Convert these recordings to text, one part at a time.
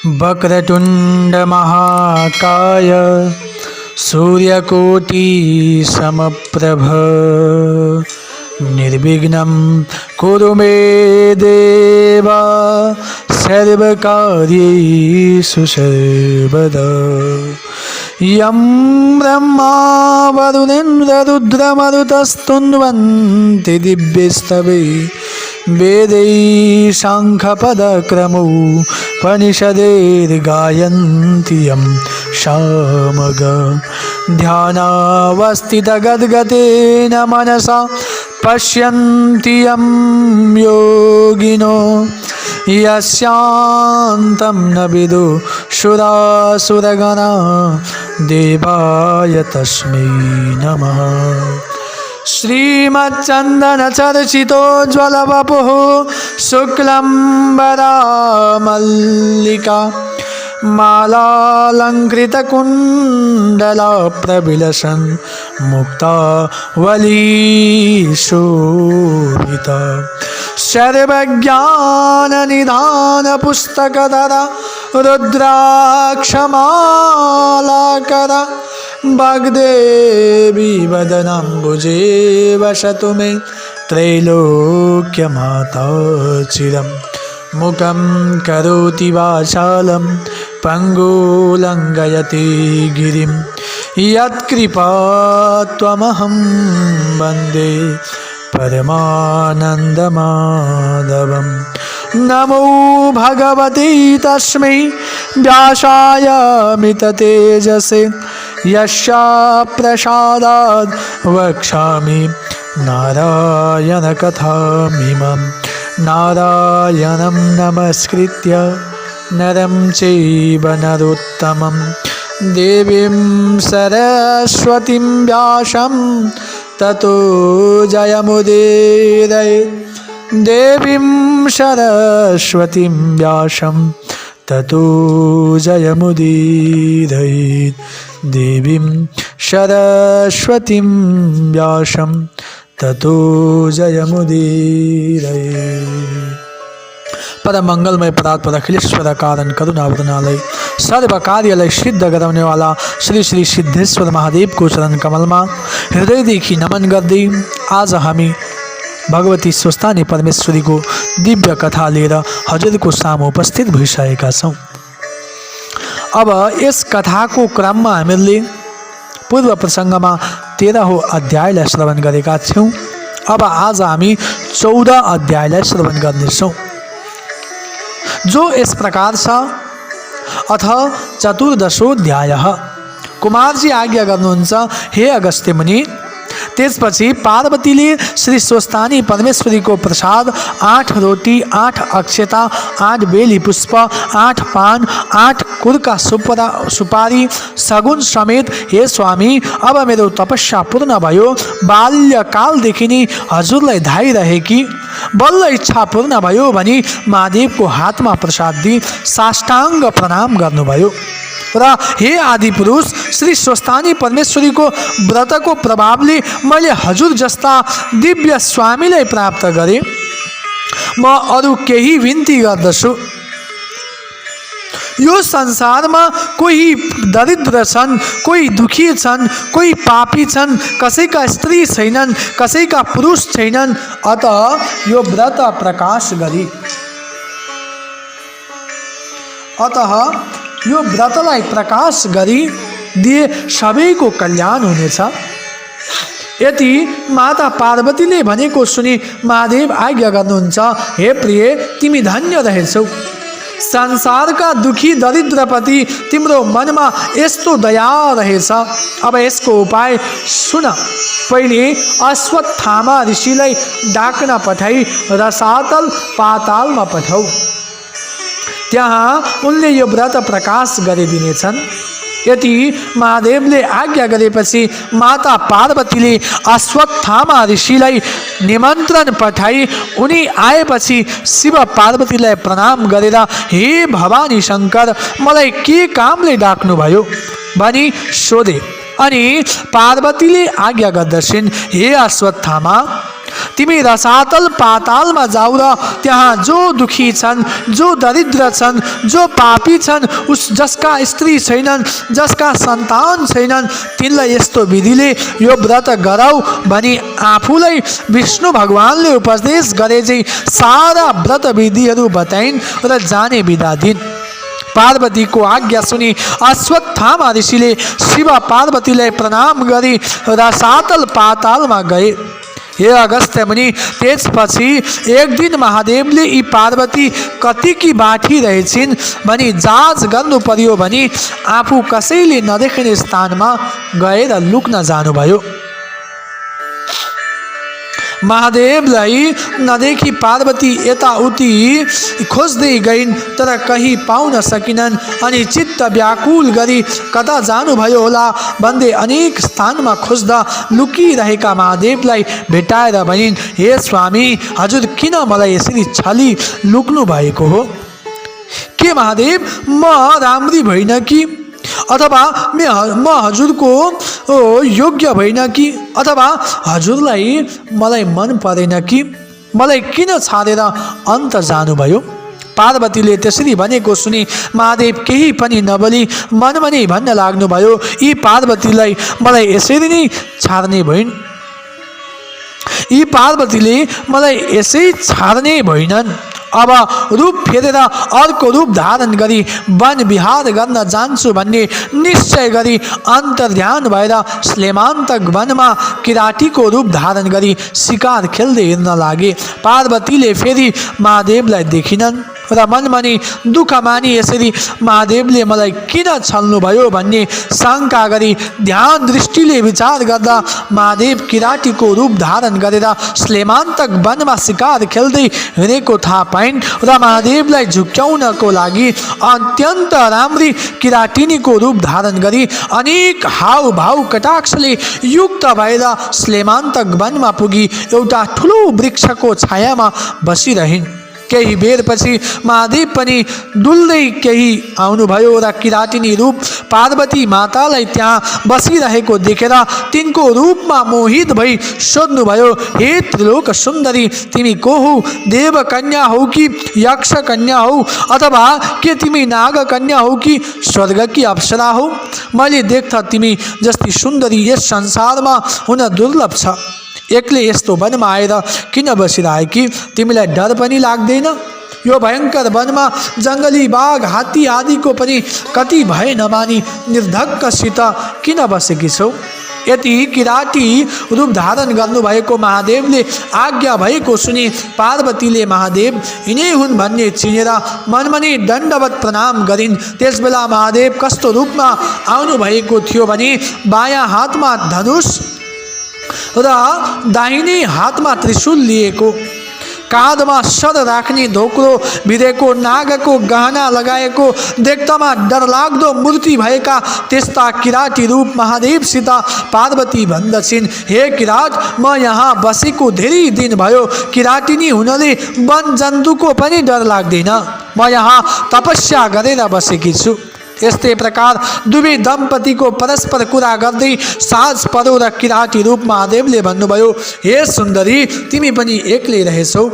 वक्रतुंड महाकाय सूर्यकोटि समप्रभ निर्विघ्नं कुरु मे देव सर्वकार्येषु सर्वदा। यं ब्रह्मा वरुणेन्द्ररुद्रमरुतस्तुन्वन्ति दिव्यस्तवे वेदैः शङ्खपदक्रमौ उपनिषदैर्गायन्ति यं सामग। ध्यानावस्थितगद्गतेन मनसा पश्यन्ति यं योगिनो यस्यान्तं न विदुषुरासुरगणा देवाय तस्मै नमः। श्रीमच्चन्दनचर्चितोज्ज्वलवपुः शुक्लम्बरामल्लिका मालालङ्कृतकुण्डलप्रविलसन् मुक्तावलीशोभिता सर्वज्ञाननिधानपुस्तकधरा रुद्राक्षमालाकरा वाग्देवी वदनाम्बुजे वसतु मे त्रैलोक्यमाता चिरम्। मुखं करोति वाचालं पङ्गुलङ्घयते गिरिं यत्कृपात्वमहं वन्दे परमानन्दमाधवं। नमो भगवते तस्मै व्यासाय मिततेजसे यस्याप्रसादात् वक्ष्यामि नारायणकथामिमम्। नारायणं नमस्कृत्य नरं चैव नरोत्तमं देवीं सरस्वतीं व्यासं ततो जयमुदीरये। देवीं सरस्वतीं व्यासं ततो जयमुदीरये। देवीं सरस्वतीं व्यासं ततो जयमुदीरये। परम मंगलमय पदार्थ अखिलेश्वर कारण करुणावदनालय सर्व कार्यालय सिद्ध करने वाला श्री श्री सिद्धेश्वर महादेव को चरण कमल में हृदयदेखि नमन गर्दै आज हामी भगवती स्वस्थानी परमेश्वरी को दिव्य कथा लिएर हजुरको सामु उपस्थित भइसकेका छौं। अब यस कथाको क्रममा हामीले पूर्व प्रसङ्गमा 13औं अध्यायलाई श्रवण गरेका थियौं। अब आज हामी 14 अध्यायलाई श्रवण गर्नेछौं जो इस प्रकार छ। अथ चतुर्दशोऽध्यायः। कुमारजी आज्ञा गर्नुहुन्छ, हे अगस्त्य मुनि। त्यसपछि पार्वतीले श्री स्वस्थानी परमेश्वरी को प्रसाद 8 रोटी 8 अक्षता 8 बेली पुष्प 8 पान 8 कुर्का सुपारी सगुन समेत, हे स्वामी अब मेरो तपस्या पूर्ण भयो। बाल्यकालदेखि नै हजुरलाई धाइरहेकी बल्ल इच्छा पूर्ण भयो भनी महादेवको हातमा प्रसाद दिई साष्टाङ्ग प्रणाम गर्नुभयो र हे आदि पुरुष श्री स्वस्थानी परमेश्वरी को व्रत को प्रभावले मैले हजुर जस्ता दिव्य स्वामीलाई प्राप्त गरे। म अरु केही विन्ती गर्दछु। यो संसारमा कोही दरिद्र छन्, कोही दुखी छन्, कोही पापी छन्, कसैका स्त्री छैनन्, कसैका पुरुष छैनन्। अतः यो व्रत प्रकाश गरी यो व्रतलाई प्रकाश गरी दिए सबैको कल्याण हुनेछ। यति माता पार्वतीले भनेको सुनि महादेव आज्ञा गर्नुहुन्छ, हे प्रिय तिमी धन्य रहेछौ। संसारका दुखी दरिद्रप्रति तिम्रो मनमा यस्तो दया रहेछ। अब यसको उपाय सुन। पहिले अश्वत्थामा ऋषिलाई डाक्न पठाई रसातल पातालमा पठाऊ। त्यहाँ उनले यो व्रत प्रकाश गरिदिनेछन्। यति महादेवले आज्ञा गरेपछि माता पार्वतीले अश्वत्थामा ऋषिलाई निमन्त्रण पठाई उनी आएपछि शिव पार्वतीलाई प्रणाम गरेर, हे भवानी शंकर मलाई के कामले डाक्नुभयो भनी सोधे। अनि पार्वतीले आज्ञा गर्दछिन्, हे अश्वत्थामा तिमी रसातल पातालमा जाऊ र त्यहाँ जो दुखी छन्, जो दरिद्र छन्, जो पापी छन्, जसका स्त्री छैनन्, जसका सन्तान छैनन्, तिनलाई यस्तो विधिले यो व्रत गराऊ भनी आफूलाई विष्णु भगवानले उपदेश गरे चाहिँ सारा व्रत विधिहरू बताइन् र जाने बिदा दिन्। पार्वती को आज्ञा सुनी अश्वत्थामा ऋषिले शिव पार्वतीलाई प्रणाम गरी रसातल पातालमा गए। हे अगस्त्य मुनि, त्यसपछि एक दिन महादेवले यी पार्वती कतिकी बाठी रहेछिन् भनी जाँच गर्नु पर्यो भनी आफू कसैले नदेख्ने स्थानमा गएर लुक्न जानुभयो। महादेवलाई नदेखी पार्वती यताउति खोज्दै गइन्, तर कहीँ पाउन सकिनन्। अनि चित्त व्याकुल गरी कता जानुभयो होला भन्दै अनेक स्थानमा खोज्दा लुकिरहेका महादेवलाई भेटाएर भनिन्, हे स्वामी, हजुर किन मलाई यसरी छली लुक्नु भएको हो? के महादेव म राम्री भइन कि, अथवा म हजुरको योग्य भइन कि, अथवा हजुरलाई मलाई मन परेन कि, मलाई किन छाडेर अन्त जानुभयो? पार्वतीले त्यसरी भनेको सुनि महादेव केही पनि नबोली मनमा नै भन्न लाग्नुभयो, यी पार्वतीलाई मलाई यसरी नै छाड्ने भइन्, यी पार्वतीले मलाई यसै छाड्ने भइनन्। अब रूप फेरेर अर्को रूप धारण गरी वन विहार गर्न जान्छु भन्ने निश्चय गरी अन्तर्ध्यान भएर श्लेमान्तक वनमा किरातीको रूप धारण गरी शिकार खेल्दै हिँड्न लागे। पार्वतीले फेरि महादेवलाई देखिनन् र मनमा नि दुःख मानी यसरी महादेवले मलाई किन छल्नुभयो भन्ने शङ्का गरी ध्यान दृष्टिले विचार गर्दा महादेव किरातीको रूप धारण गरेर श्लेमान्तक वनमा शिकार खेल्दै हिँडेको थाहा पाइन् र महादेवलाई झुक्क्याउनको लागि अत्यन्त राम्री किरातिनीको रूप धारण गरी अनेक हावभाव कटाक्षले युक्त भएर श्लेमान्तक वनमा पुगी एउटा ठुलो वृक्षको छायामा बसिरहिन्। केही बेरपछि महादेव पनि डुल्दै केही आउनुभयो र किरातिनी रूप पार्वती मातालाई त्यहाँ बसिरहेको देखेर तिनको रूपमा मोहित भई सोध्नुभयो, हे त्रिलोक सुन्दरी, तिमी को हौ? देव कन्या हौ कि यक्ष कन्या हौ, अथवा के तिमी नाग कन्या हौ कि स्वर्ग की अप्सरा हौ? मैले देख्दा तिमी जस्ती सुन्दरी यस संसारमा हुन दुर्लभ छ। एक्लै यस्तो वनमा आएर किन बसिरहेकी? तिमीलाई डर पनि लाग्दैन? यो भयङ्कर वनमा जङ्गली बाघ, हात्ती आदिको पनि कति भय नमानी निर्धक्कसित किन बसेकी छौ? यति किराती रूप धारण गर्नुभएको महादेवले आज्ञा भएको सुनि पार्वतीले महादेव यिनै हुन् भन्ने चिनेर मनमा नै दण्डवत प्रणाम गरिन्। त्यसबेला महादेव कस्तो रूपमा आउनुभएको थियो भने बायाँ हातमा धनुष र दाहिने हातमा त्रिशूल लिएको, काँधमा सर राख्ने धोक्रो भिरेको, नागको गहना लगाएको, देख्दामा डरलाग्दो मूर्ति भएका त्यस्ता किराती रूप महादेवसित पार्वती भन्दछिन्, हे किरात, म यहाँ बसेको धेरै दिन भयो। किरातिनी हुनाले वन जन्तुको पनि डर लाग्दैन। म यहाँ तपस्या गरेर बसेकी छु। यस्तै प्रकार दुवै दम्पतिको परस्पर कुरा गर्दै साँझ पर्यो र किराती रूप महादेवले भन्नुभयो, हे सुन्दरी, तिमी पनि एक्लै रहेछौ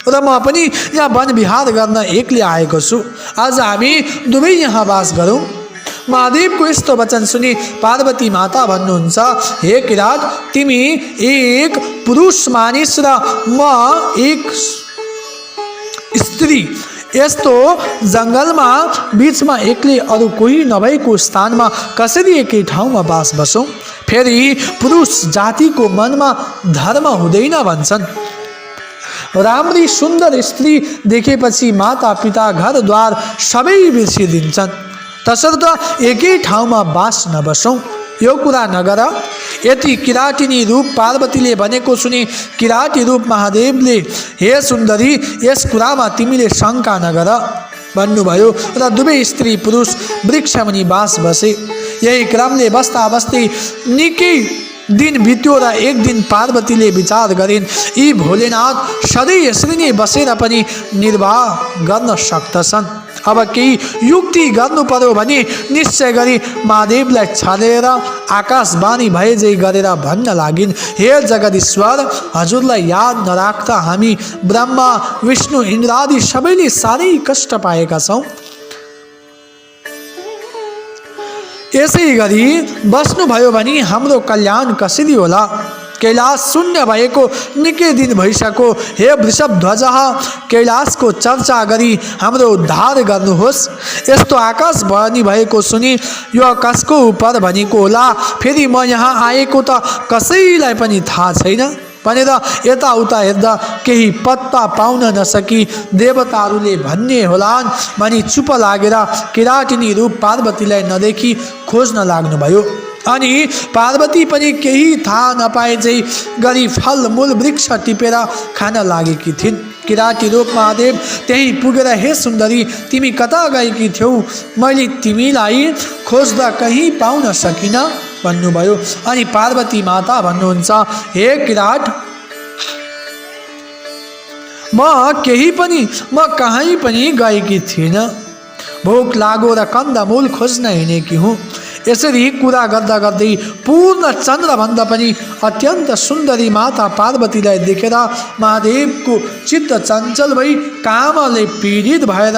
र म पनि यहाँ वन विहार गर्न एक्लै आएको छु। आज हामी दुवै यहाँ वास गरौँ। महादेवको यस्तो वचन सुनि पार्वती माता भन्नुहुन्छ, हे किरात, तिमी एक पुरुष मानिस र म एक स्त्री, यस्तो जङ्गलमा बीचमा एक्लै अरू कोही नभएको स्थानमा कसरी एकै ठाउँमा बास बसौँ? फेरि पुरुष जातिको मनमा धर्म हुँदैन भन्छन्। राम्री सुन्दर स्त्री देखेपछि माता पिता घरद्वार सबै बिर्सिदिन्छन्। तसर्थ एकै ठाउँमा बास नबसौँ, यो कुरा नगर। यति किरातिनी रूप पार्वतीले भनेको सुनि किराती रूप महादेवले, हे सुन्दरी, यस कुरामा तिमीले शङ्का नगर भन्नुभयो र दुवै स्त्री पुरुष वृक्षमुनि बास बसे। यही क्रमले बस्दा बस्दै निकै दिन बित्यो र एक दिन पार्वतीले विचार गरिन्, यी भोलेनाथ सधैँ यसरी नै बसेर पनि निर्वाह गर्न सक्दछन्। अब केही युक्ति गर्नु पर्यो भने निश्चय गरी महादेवलाई छलेर आकाशवाणी भए जै गरेर भन्न लागिन्, हे जगदीश्वर, हजुरलाई याद नराख्दा हामी ब्रह्मा विष्णु इन्द्र आदि सबैले साह्रै कष्ट पाएका छौँ। यसै गरी बस्नुभयो भने हाम्रो कल्याण कसरी होला? कैलाश शून्य भएको निकै दिन भइसक्यो। हे वृषभध्वज, कैलाशको चर्चा गरी हाम्रो उद्धार गर्नुहोस्। यस्तो आकाशवाणी भएको सुनि यो कसको उपर भनेको होला? फेरि म यहाँ आएको त कसैलाई पनि थाहा छैन भनेर यताउता हेर्दा केही पत्ता पाउन नसकी देवताहरूले भन्ने होलान् भनी चुप लागेर किराटिनी रूप पार्वतीलाई नदेखी खोज्न लाग्नुभयो। अनि पार्वती पनि केही थाहा नपाए चाहिँ गरी फलमूल वृक्ष टिपेर खान लागेकी थिइन्। किराती रूप महादेव त्यहीँ पुगेर, हे सुन्दरी, तिमी कता गएकी थियौ? मैले तिमीलाई खोज्दा कहीँ पाउन सकिनँ भन्नुभयो। अनि पार्वती माता भन्नुहुन्छ, हे किरात, म कहीँ पनि गएकी थिइनँ। भोक लागो र कन्दमूल खोज्न हिँडेकी हुँ। यसरी कुरा गर्दा गर्दै पूर्ण चन्द्रभन्दा पनि अत्यन्त सुन्दरी माता पार्वतीलाई देखेर महादेवको चित्त चञ्चल भई कामले पीडित भएर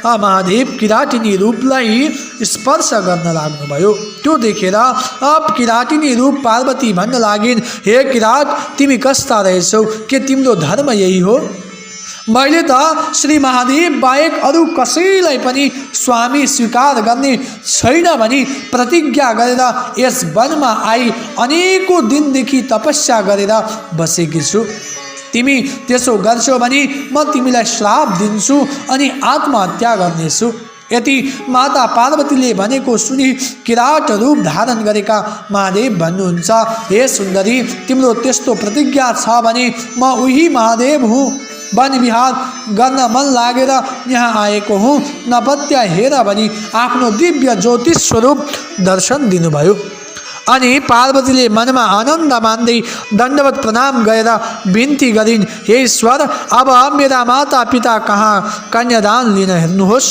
महादेव किराटिनी रूपलाई स्पर्श गर्न लाग्नुभयो। त्यो देखेर अब किराटिनी रूप पार्वती भन्न लागिन्, हे किरात, तिमी कस्ता रहेछौ? के तिम्रो धर्म यही हो? मैले त श्री महादेव बाहेक अरू कसैलाई पनि स्वामी स्वीकार गर्ने छैन भनी प्रतिज्ञा गरेर यस वनमा आई अनेकौं दिनदेखि तपस्या गरेर बसेकी छु। तिमी त्यसो गर्छौ भने म तिमीलाई श्राप दिन्छु अनि आत्महत्या गर्नेछु। यति माता पार्वतीले भनेको सुनि किराट रूप धारण गरेका महादेव भन्नुहुन्छ, हे सुन्दरी, तिम्रो त्यस्तो प्रतिज्ञा छ भने म उही महादेव हुँ। वन विहार गर्न मन लागेर यहाँ आएको हुँ। नपत्या हेर भनी आफ्नो दिव्य ज्योतिष स्वरूप दर्शन दिनुभयो। अनि पार्वतीले मनमा आनन्द मान्दै दण्डवत प्रणाम गरेर बिन्ती गरिन्, हे ईश्वर, अब मेरा माता पिता कहाँ कन्यादान लिन हेर्नुहोस्।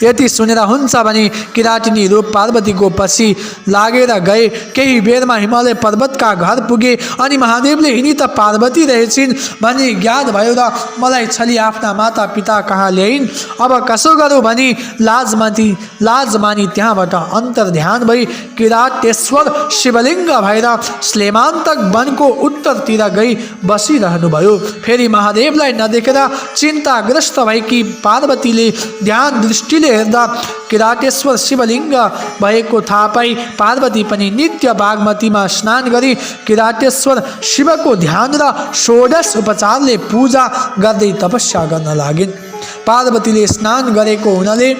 यति सुनेर हुन्छ भने किराटिनी रूप पार्वतीको पछि लागेर गए। केही बेरमा हिमालय पर्वतका घर पुगे अनि महादेवले यिनी त पार्वती रहेछिन् भन्ने ज्ञान भयो र मलाई छली आफ्ना माता पिता कहाँ ल्याइन्। अब कसो गरौँ भनी लाज मानी त्यहाँबाट अन्तर्ध्यान भई किरातेश्वर शिवलिङ्ग भएर स्लेमान्तक वनको उत्तरतिर गई बसिरहनुभयो। फेरि महादेवलाई नदेखेर चिन्ताग्रस्त भएकी पार्वतीले ध्यान दृष्टिले हेर्दा किरातेश्वर शिवलिङ्ग भएको थाहा पाई पार्वती पनि नित्य बागमतीमा स्नान गरी किरातेश्वर शिवको ध्यान र षोडश उपचारले पूजा गर्दै तपस्या गर्न लागिन्। पार्वतीले स्नान गरेको हुनाले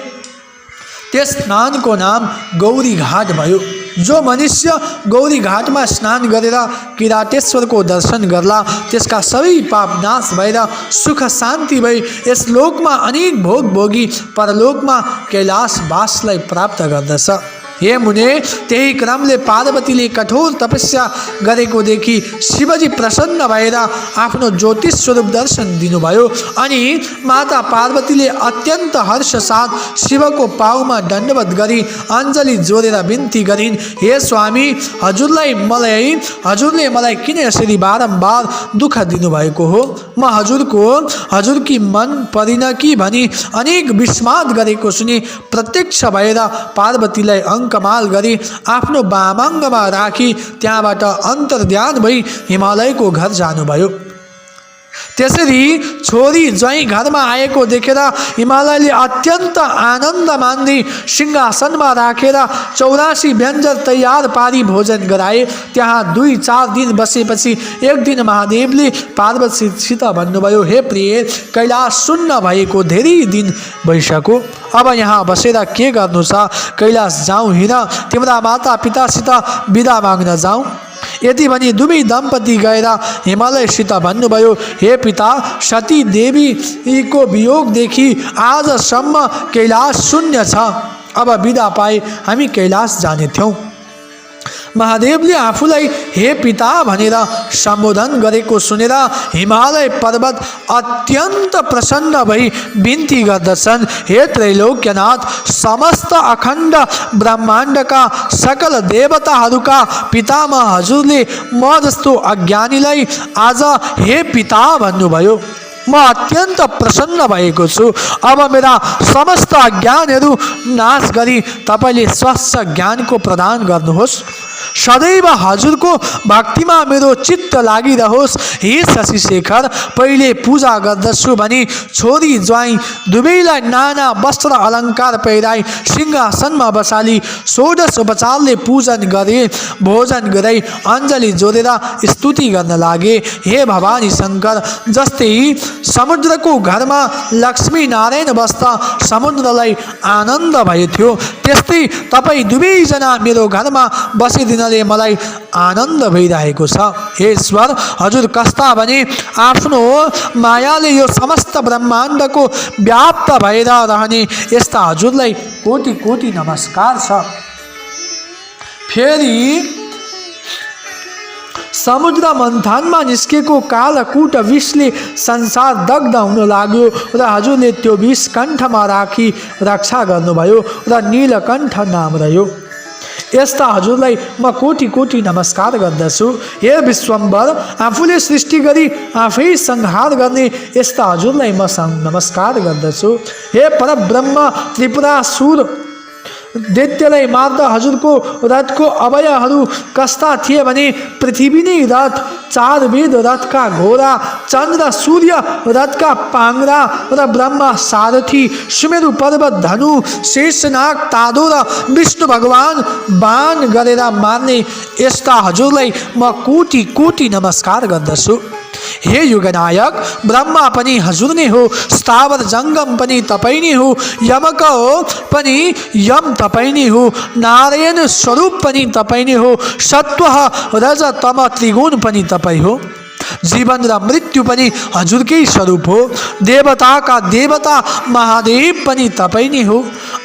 त्यस स्नानको नाम गौरी घाट भयो। जो मनुष्य गौरी घाटमा स्नान गरेर किरातेश्वरको दर्शन गर्ला त्यसका सबै पाप नाश भएर सुख शान्ति भई यस लोकमा अनेक भोग भोगी परलोकमा कैलाशवासलाई प्राप्त गर्दछ। हे मुने, त्यही क्रमले पार्वतीले कठोर तपस्या गरेको देखि शिवजी प्रसन्न भएर आफ्नो ज्योतिष स्वरूप दर्शन दिनुभयो। अनि माता पार्वतीले अत्यन्त हर्ष साथ शिवको पाउमा दण्डवत गरी अञ्जली जोडेर बिन्ती गरिन्, हे स्वामी, हजुरले मलाई किन यसरी बारम्बार दुःख दिनुभएको हो? म हजुरकी मन परिन कि भनी अनेक विस्माद गरेको सुनि प्रत्यक्ष भएर पार्वतीलाई कमाल गरी आफ्नो वामाङ्गमा राखी त्यहाँबाट अन्तर्ध्यान भई हिमालयको घर जानुभयो। त्यसरी छोरी ज्वाइँ घरमा आएको देखेर हिमालयले अत्यन्त आनन्द मान्दै सिंहासनमा राखेर 84 व्यञ्जन तयार पारी भोजन गराए। त्यहाँ 2-4 दिन बसेपछि एक दिन महादेवले पार्वतीसित भन्नुभयो, हे प्रिय, कैलाश शून्य भएको धेरै दिन भइसक्यो। अब यहाँ बसेर के गर्नु छ? कैलाश जाउँ हिँड, तिम्रा माता पितासित बिदा माग्न जाउँ। यति भनी दुवै दम्पति गएर हिमालयसित भन्नुभयो, हे पिता, सती देवीको वियोगदेखि आजसम्म कैलाश शून्य छ। अब बिदा पाए हामी कैलाश जाने थियौँ। महादेवले आफूलाई हे पिता भनेर सम्बोधन गरेको सुनेर हिमालय पर्वत अत्यन्त प्रसन्न भई बिन्ती गर्दछन्, हे त्रैलोक्यनाथ, समस्त अखण्ड ब्रह्माण्डका सकल देवताहरूका पितामह हजुरले म जस्तो अज्ञानीलाई आज हे पिता भन्नुभयो। म अत्यन्त प्रसन्न भएको छु। अब मेरा समस्त अज्ञानहरू नाश गरी तपाईँले स्वच्छ ज्ञानको प्रदान गर्नुहोस्। सदैव हजुरको भक्तिमा मेरो चित्त लागिरहोस्। हे शशिशेखर, पहिले पूजा गर्दछु भनी छोरी ज्वाइँ दुवैलाई नाना वस्त्र अलङ्कार पहिराई सिंहासनमा बसाली 16 उपचारले पूजन गरे। भोजन गराई अञ्जली जोडेर स्तुति गर्न लागे। हे भवानी शङ्कर, जस्तै समुद्रको घरमा लक्ष्मी नारायण बस्दा समुद्रलाई आनन्द भयो थियो, त्यस्तै तपाईँ दुवैजना मेरो घरमा बसिदिनले मलाई आनन्द भइरहेको छ। हे ईश्वर, हजुर कस्ता भने आफ्नो मायाले यो समस्त ब्रह्माण्डको व्याप्त भएर रहने यस्ता हजुरलाई कोटि कोटि नमस्कार छ। फेरि समुद्र मन्थनमा निस्केको कालकूट विषले संसार दग्ध हुन लाग्यो र हजुरले त्यो विष कण्ठमा राखी रक्षा गर्नुभयो र नीलकण्ठ नाम रह्यो। यस्ता हजुरलाई म कोटि कोटि नमस्कार गर्दछु। हे विश्वम्भर, आफूले सृष्टि गरी आफै संहार गर्ने यस्ता हजुरलाई म नमस्कार गर्दछु। हे परब्रह्म, त्रिपुरासुर दैत्यलाई मार्दा हजुरको रथको अवयवहरू कस्ता थिए भने पृथ्वी नै रथ, 4 वेद रथका घोडा, चन्द्र सूर्य रथका पाङ्रा र ब्रह्मा सारथी, सुमेरु पर्वत धनु, शेषनाग तादो र विष्णु भगवान बाण गरेर मार्ने यस्ता हजुरलाई म कोटि कोटि नमस्कार गर्दछु। हे युगनायक, ब्रह्मा पनि हजुर नै हो, स्थावर जङ्गम पनि तपाईँ नै हो, यमक हो पनि यम तपाईँ नै हो, नारायण स्वरूप पनि तपाईँ नै हो, सत्व रज तम त्रिगुण पनि तपाईँ हो, जीवन र मृत्यु पनि हजुरकै स्वरूप हो, देवताका देवता महादेव पनि तपाईँ नै हो,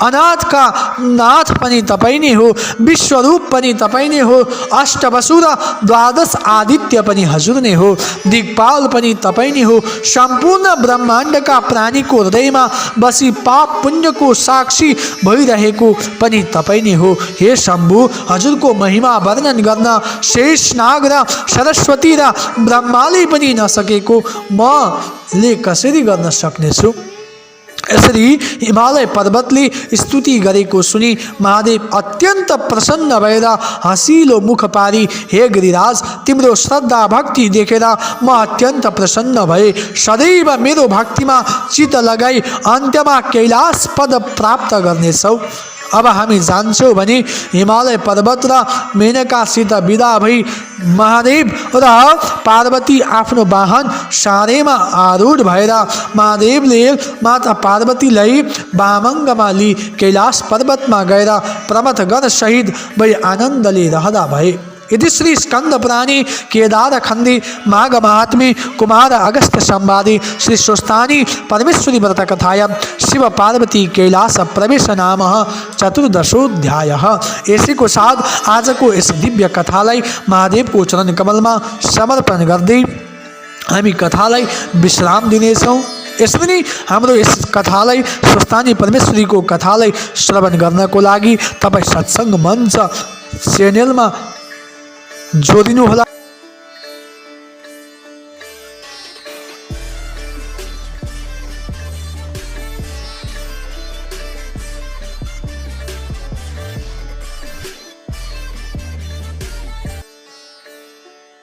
अनाथका नाथ पनि तपाईँ नै हो, विश्वरूप पनि तपाईँ नै हो, अष्टवसु र 12 आदित्य पनि हजुर नै हो, दिक्पाल पनि तपाईँ नै हो, सम्पूर्ण ब्रह्माण्डका प्राणीको हृदयमा बसी पाप पुण्यको साक्षी भइरहेको पनि तपाईँ नै हो। हे शम्भु, हजुरको महिमा वर्णन गर्न शेषनाग र सरस्वती र ब्रह्माले पनि नसकेको मले कसरी गर्न सक्नेछु। यसरी हिमालय पर्वतले स्तुति गरेको सुनि महादेव अत्यन्त प्रसन्न भएर हँसिलो मुख पारी, हे गिरिराज, तिम्रो श्रद्धा भक्ति देखेर म अत्यन्त प्रसन्न भए। सदैव मेरो भक्तिमा चित्त लगाई अन्त्यमा कैलाश पद प्राप्त गर्नेछौ। अब हामी जान्छौँ भने हिमालय पर्वत र मेनकासित विदा भई महादेव र पार्वती आफ्नो वाहन सारेमा आरूढ भएर महादेवले माता पार्वतीलाई वामङ्गमा लिई कैलाश पर्वतमा गएर प्रमथगण सहित भई आनन्दले रहँदा भए। इति श्री स्कंद पुराणे केदार खंडे माघ महात्म्ये कुमार अगस्त्य संवादे श्री स्वस्थानी परमेश्वरी व्रत कथायां शिव पार्वती कैलाश प्रवेश नाम 14दशोऽध्यायः। इसी को साथ आज को इस दिव्य कथालाई महादेव को चरण कमल में समर्पण गर्दै हामी कथालाई विश्राम दिनेछौँ। यसरी नै हाम्रो यस कथालाई स्वस्थानी परमेश्वरी को कथालाई श्रवण गर्नको लागि तपाईं सत्संग मञ्च च्यानलमा जोडिनु होला।